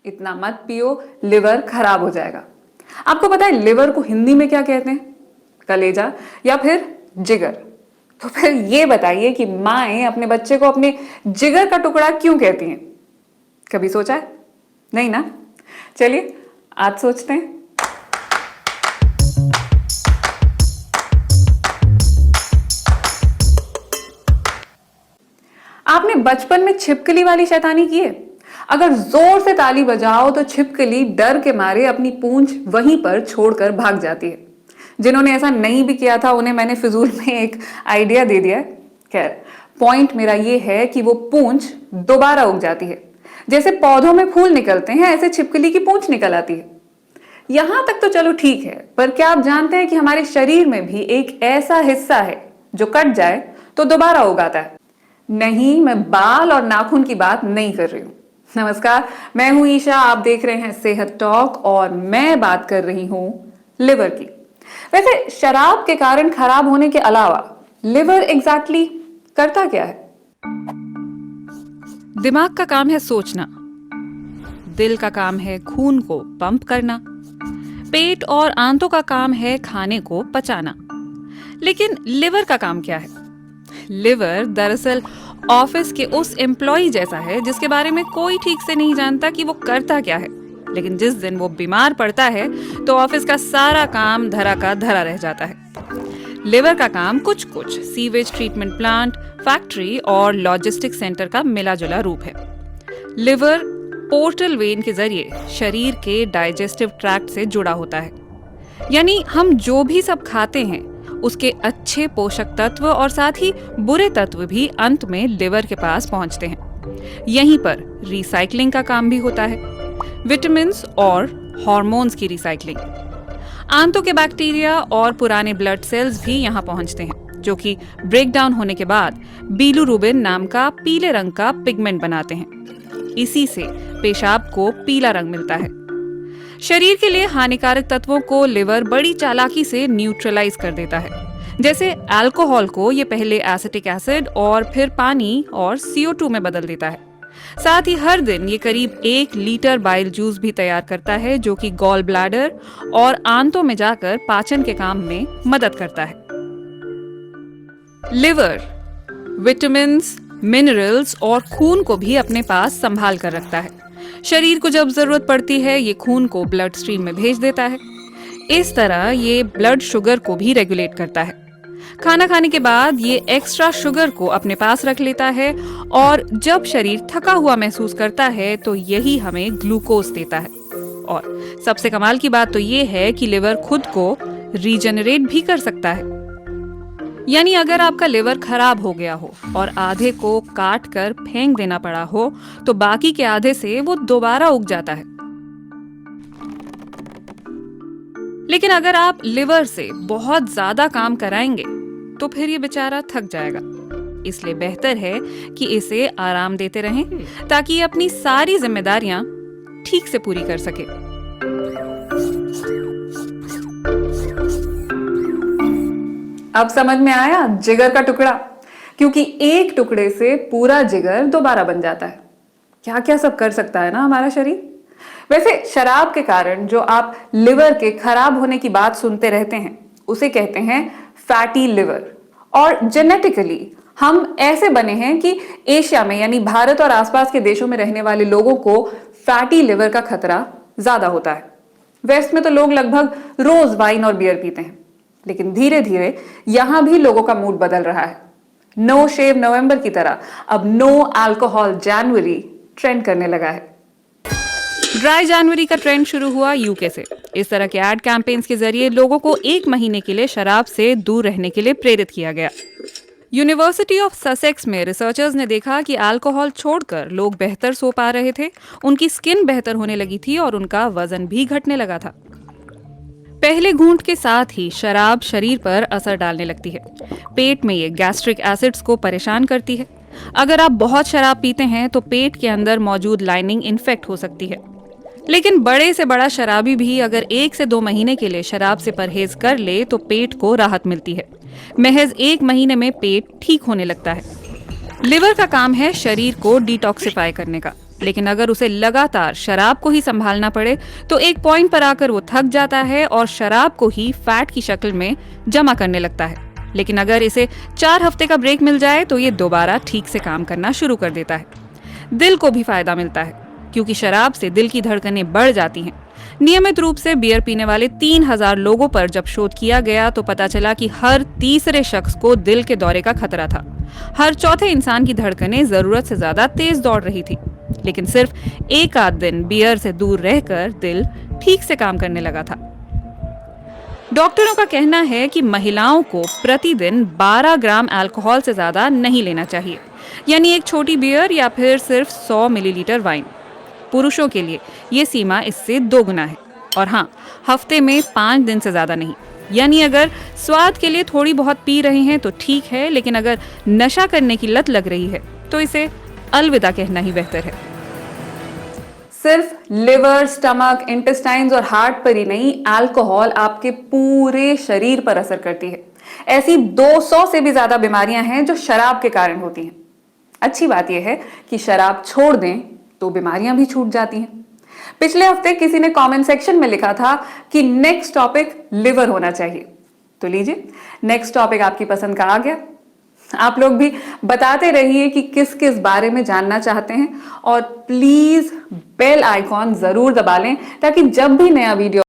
इतना मत पियो, लिवर खराब हो जाएगा। आपको पता है लिवर को हिंदी में क्या कहते हैं? कलेजा या फिर जिगर। तो फिर ये बताइए कि माएं अपने बच्चे को अपने जिगर का टुकड़ा क्यों कहती हैं? कभी सोचा है? नहीं ना? चलिए आज सोचते हैं। आपने बचपन में छिपकली वाली शैतानी की है? अगर जोर से ताली बजाओ तो छिपकली डर के मारे अपनी पूंछ वहीं पर छोड़कर भाग जाती है। जिन्होंने ऐसा नहीं भी किया था उन्हें मैंने फिजूल में एक आइडिया दे दिया है। खैर, पॉइंट मेरा ये है कि वो पूंछ दोबारा उग जाती है। जैसे पौधों में फूल निकलते हैं ऐसे छिपकली की पूंछ निकल आती है। यहां तक तो चलो ठीक है, पर क्या आप जानते हैं कि हमारे शरीर में भी एक ऐसा हिस्सा है जो कट जाए तो दोबारा उगाता है? नहीं, मैं बाल और नाखून की बात नहीं कर रही हूं। नमस्कार, मैं हूं ईशा, आप देख रहे हैं सेहत टॉक और मैं बात कर रही हूं लिवर की। वैसे शराब के कारण खराब होने के अलावा लिवर एग्जैक्टली करता क्या है? दिमाग का काम है सोचना, दिल का काम है खून को पंप करना, पेट और आंतों का काम है खाने को पचाना। लेकिन लिवर का काम क्या है? लिवर दरअसल ऑफिस के उस एम्प्लॉय जैसा है जिसके बारे में कोई ठीक से नहीं जानता कि वो करता क्या है, लेकिन जिस दिन वो बीमार पड़ता है तो ऑफिस का सारा काम धरा का धरा रह जाता है। लिवर का काम कुछ सीवेज ट्रीटमेंट प्लांट, फैक्ट्री और लॉजिस्टिक सेंटर का मिला जुला रूप है। लिवर पोर्टल वेन के जरिए शरीर के डाइजेस्टिव ट्रैक्ट से जुड़ा होता है, यानी हम जो भी सब खाते हैं उसके अच्छे पोषक तत्व और साथ ही बुरे तत्व भी अंत में लिवर के पास पहुंचते हैं। यहीं पर रिसाइकलिंग का काम भी होता है, विटामिन्स और हार्मोन्स की रिसाइकलिंग। आंतों के बैक्टीरिया और पुराने ब्लड सेल्स भी यहाँ पहुंचते हैं, जो कि ब्रेक डाउन होने के बाद बिलिरुबिन नाम का पीले रंग का पिगमेंट बनाते हैं। इसी से पेशाब को पीला रंग मिलता है। शरीर के लिए हानिकारक तत्वों को लिवर बड़ी चालाकी से न्यूट्रलाइज कर देता है। जैसे अल्कोहल को ये पहले एसिटिक एसिड और फिर पानी और CO2 में बदल देता है। साथ ही हर दिन ये करीब 1 लीटर बाइल जूस भी तैयार करता है, जो कि गॉल ब्लैडर और आंतों में जाकर पाचन के काम में मदद करता है। लिवर विटामिन्स, मिनरल्स और खून को भी अपने पास संभाल कर रखता है। शरीर को जब जरूरत पड़ती है ये खून को ब्लड स्ट्रीम में भेज देता है। इस तरह ये ब्लड शुगर को भी रेगुलेट करता है। खाना खाने के बाद ये एक्स्ट्रा शुगर को अपने पास रख लेता है और जब शरीर थका हुआ महसूस करता है तो यही हमें ग्लूकोज देता है। और सबसे कमाल की बात तो ये है कि लिवर खुद को रीजनरेट भी कर सकता है। यानी अगर आपका लिवर खराब हो गया हो और आधे को काट कर फेंक देना पड़ा हो तो बाकी के आधे से वो दोबारा उग जाता है। लेकिन अगर आप लिवर से बहुत ज्यादा काम कराएंगे तो फिर ये बेचारा थक जाएगा। इसलिए बेहतर है कि इसे आराम देते रहें ताकि ये अपनी सारी जिम्मेदारियां ठीक से पूरी कर सके। अब समझ में आया जिगर का टुकड़ा? क्योंकि एक टुकड़े से पूरा जिगर दोबारा बन जाता है। क्या क्या सब कर सकता है ना हमारा शरीर। वैसे शराब के कारण जो आप लिवर के खराब होने की बात सुनते रहते हैं उसे कहते हैं फैटी लिवर। और जेनेटिकली हम ऐसे बने हैं कि एशिया में यानी भारत और आसपास के देशों में रहने वाले लोगों को फैटी लिवर का खतरा ज्यादा होता है। वेस्ट में तो लोग लगभग रोज वाइन और बियर पीते हैं, लेकिन धीरे धीरे यहां भी लोगों का मूड बदल रहा है। नो शेव नवंबर की तरह अब नो अल्कोहल जनवरी ट्रेंड करने लगा है। ड्राई जनवरी का ट्रेंड शुरू हुआ यूके से। इस तरह के एड कैंपेन्स के जरिए लोगों को 1 महीने के लिए शराब से दूर रहने के लिए प्रेरित किया गया। यूनिवर्सिटी ऑफ ससेक्स में रिसर्चर्स ने देखा कि अल्कोहल छोड़कर लोग बेहतर सो पा रहे थे, उनकी स्किन बेहतर होने लगी थी और उनका वजन भी घटने लगा था। पहले घूंट के साथ ही शराब शरीर पर असर डालने लगती है। पेट में ये गैस्ट्रिक एसिड्स को परेशान करती है। अगर आप बहुत शराब पीते हैं तो पेट के अंदर मौजूद लाइनिंग इन्फेक्ट हो सकती है। लेकिन बड़े से बड़ा शराबी भी अगर 1 से 2 महीने के लिए शराब से परहेज कर ले तो पेट को राहत मिलती है। महज 1 महीने में पेट ठीक होने लगता है। लिवर का काम है शरीर को डिटॉक्सिफाई करने का। लेकिन अगर उसे लगातार शराब को ही संभालना पड़े तो एक पॉइंट पर आकर वो थक जाता है और शराब को ही फैट की शक्ल में जमा करने लगता है। लेकिन अगर इसे 4 हफ्ते का ब्रेक मिल जाए तो ये दोबारा ठीक से काम करना शुरू कर देता है। दिल को भी फायदा मिलता है क्योंकि शराब से दिल की धड़कनें बढ़ जाती हैं। नियमित रूप से बियर पीने वाले 3000 लोगों पर जब शोध किया गया तो पता चला कि हर तीसरे शख्स को दिल के दौरे का खतरा था। हर चौथे इंसान की धड़कनें जरूरत से ज्यादा तेज दौड़ रही थी। लेकिन सिर्फ एक आध दिन बियर से दूर रहकर दिल ठीक से काम करने लगा था। डॉक्टरों का कहना है कि महिलाओं को प्रतिदिन 12 ग्राम अल्कोहल से ज्यादा नहीं लेना चाहिए, यानी एक छोटी बियर या फिर सिर्फ 100 मिलीलीटर वाइन। पुरुषों के लिए ये सीमा इससे 2 गुना है। और हाँ, हफ्ते में 5 दिन से ज्यादा नहीं। यानी अगर स्वाद के लिए थोड़ी बहुत पी रहे हैं तो ठीक है, लेकिन अगर नशा करने की लत लग रही है तो इसे अलविदा कहना ही बेहतर है। सिर्फ लिवर, स्टमक, इंटेस्टाइन्स और हार्ट पर ही नहीं, अल्कोहल आपके पूरे शरीर पर असर करती है। ऐसी 200 से भी ज्यादा बीमारियां हैं जो शराब के कारण होती हैं। अच्छी बात यह है कि शराब छोड़ दें तो बीमारियां भी छूट जाती हैं। पिछले हफ्ते किसी ने कमेंट सेक्शन में लिखा था कि नेक्स्ट टॉपिक लिवर होना चाहिए, तो लीजिए नेक्स्ट टॉपिक आपकी पसंद का आ गया। आप लोग भी बताते रहिए कि किस किस बारे में जानना चाहते हैं और प्लीज बेल आइकॉन जरूर दबा लें ताकि जब भी नया वीडियो